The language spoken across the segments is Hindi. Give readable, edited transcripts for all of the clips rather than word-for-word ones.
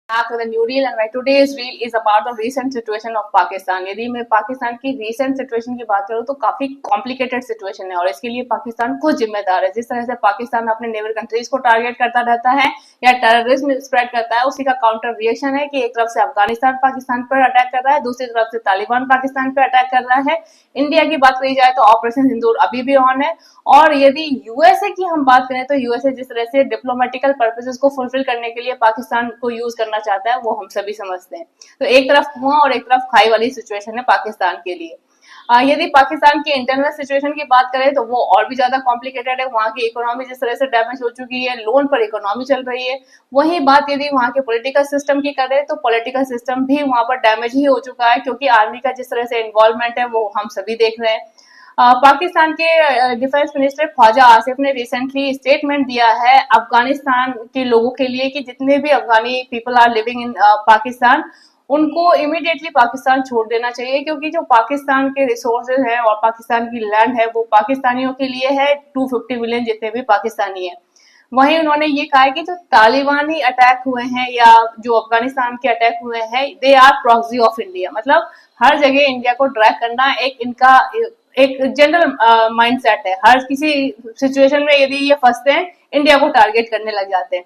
Back with a new reel, and my today's reel is about the recent situation of Pakistan. यदि मैं पाकिस्तान की recent situation की बात करूँ तो काफी complicated situation है और इसके लिए पाकिस्तान खुद जिम्मेदार है। जिस तरह से पाकिस्तान अपने नेबर कंट्रीज को टारगेट करता रहता है या टेररिज्म स्प्रेड करता है, उसी का काउंटर रिएक्शन है कि एक तरफ से अफगानिस्तान पाकिस्तान पर अटैक कर रहा है, दूसरी तरफ से तालिबान पाकिस्तान पर अटैक कर रहा है। इंडिया की बात करी जाए तो ऑपरेशन सिंदूर अभी भी ऑन है, और यदि यूएसए की हम बात करें तो यूएसए जिस तरह से डिप्लोमेटिकल पर्पसेस को फुलफिल करने के लिए पाकिस्तान को यूज करना चाहता है वो हम सभी समझते हैं। तो एक तरफ कुआं और एक तरफ खाई वाली सिचुएशन है पाकिस्तान के लिए। यदि पाकिस्तान की इंटरनल सिचुएशन की बात करें तो वो और भी ज्यादा कॉम्प्लिकेटेड है। वहां की इकोनॉमी जिस तरह से डैमेज हो चुकी है, लोन पर इकोनॉमी चल रही है। वही बात यदि वहां के पॉलिटिकल सिस्टम की करें तो पॉलिटिकल सिस्टम भी वहां पर डैमेज ही हो चुका है, क्योंकि आर्मी का जिस तरह से इन्वॉल्वमेंट है वो हम सभी देख रहे हैं। पाकिस्तान के डिफेंस मिनिस्टर ख्वाजा आसिफ ने रिसेंटली स्टेटमेंट दिया है अफगानिस्तान के लोगों के लिए कि जितने भी अफगानी people are living in Pakistan, उनको इमीडिएटली पाकिस्तान छोड़ देना चाहिए, क्योंकि जो पाकिस्तान के रिसोर्सेज हैं और पाकिस्तान की लैंड है वो पाकिस्तानियों के लिए है। 250 मिलियन जितने भी पाकिस्तानी हैं। वहीं उन्होंने ये कहा है कि जो तालिबानी अटैक हुए हैं या जो अफगानिस्तान के अटैक हुए हैं, they are proxy of India. मतलब हर जगह इंडिया को ड्रैग करना एक इनका एक जनरल माइंडसेट है। हर किसी सिचुएशन में यदि ये फंसते हैं, इंडिया को टारगेट करने लग जाते हैं।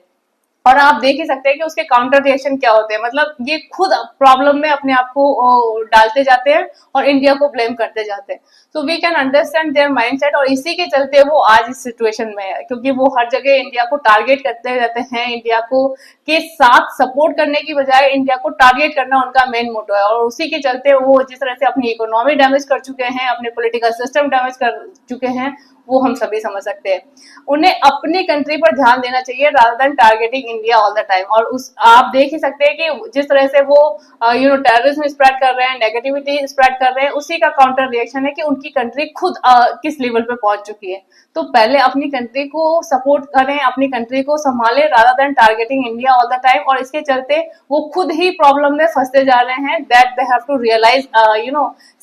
और आप देख ही सकते हैं कि उसके काउंटर रिएक्शन क्या होते हैं। मतलब ये खुद प्रॉब्लम में अपने आप को डालते जाते हैं और इंडिया को ब्लेम करते जाते हैं। तो we can understand their mindset, और इसी के चलते वो आज इस सिचुएशन में है, क्योंकि वो हर जगह इंडिया को टारगेट करते रहते हैं। इंडिया को के साथ सपोर्ट करने की बजाय इंडिया को टारगेट करना उनका मेन मोटो है, और उसी के चलते वो जिस तरह से अपनी इकोनॉमी डैमेज कर चुके हैं, अपने पॉलिटिकल सिस्टम डैमेज कर चुके हैं, वो हम सभी समझ सकते हैं। उन्हें अपनी कंट्री पर ध्यान देना चाहिए rather than targeting India all the time. और उस आप देख ही सकते हैं कि जिस तरह से वो टेररिज्म स्प्रेड कर रहे हैं, नेगेटिविटी स्प्रेड कर रहे हैं, उसी का काउंटर रिएक्शन है कि उनकी कंट्री खुद किस लेवल पे पहुंच चुकी है। तो पहले अपनी कंट्री को सपोर्ट करें, अपनी कंट्री को संभालें rather than targeting India all the time. और इसके चलते वो खुद ही प्रॉब्लम में फंसते जा रहे हैं। That they have to realise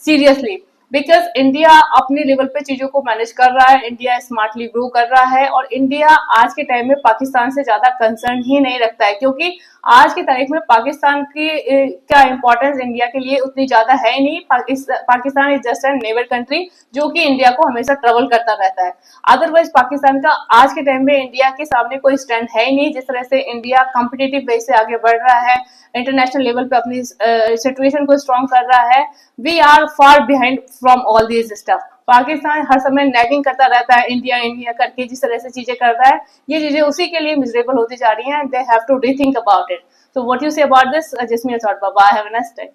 seriously, because India अपने लेवल पे चीजों को मैनेज कर रहा है, इंडिया स्मार्टली ग्रो कर रहा है, और इंडिया आज के टाइम में पाकिस्तान से ज्यादा कंसर्न ही नहीं रखता है, क्योंकि आज की तारीख में पाकिस्तान की क्या इंपॉर्टेंस इंडिया के लिए उतनी ज्यादा है ही नहीं। Pakistan is just an neighbour country जो कि इंडिया को हमेशा ट्रबल करता रहता है। अदरवाइज पाकिस्तान का आज के टाइम में इंडिया के सामने कोई स्टैंड है ही नहीं। जिस तरह से इंडिया कॉम्पिटिटिव बेस से आगे बढ़ रहा है, इंटरनेशनल लेवल पे अपनी सिचुएशन को स्ट्रॉन्ग कर रहा है, we are far behind from all this stuff. Pakistan हर समय नैगिंग करता रहता है, इंडिया इंडिया करके जिस तरह से चीजें कर रहा है, ये चीजें उसी के लिए मिजरेबल होती जा रही हैं। They have to rethink about it. So what you say about this? Just me a thought. Bye bye. Have a nice day.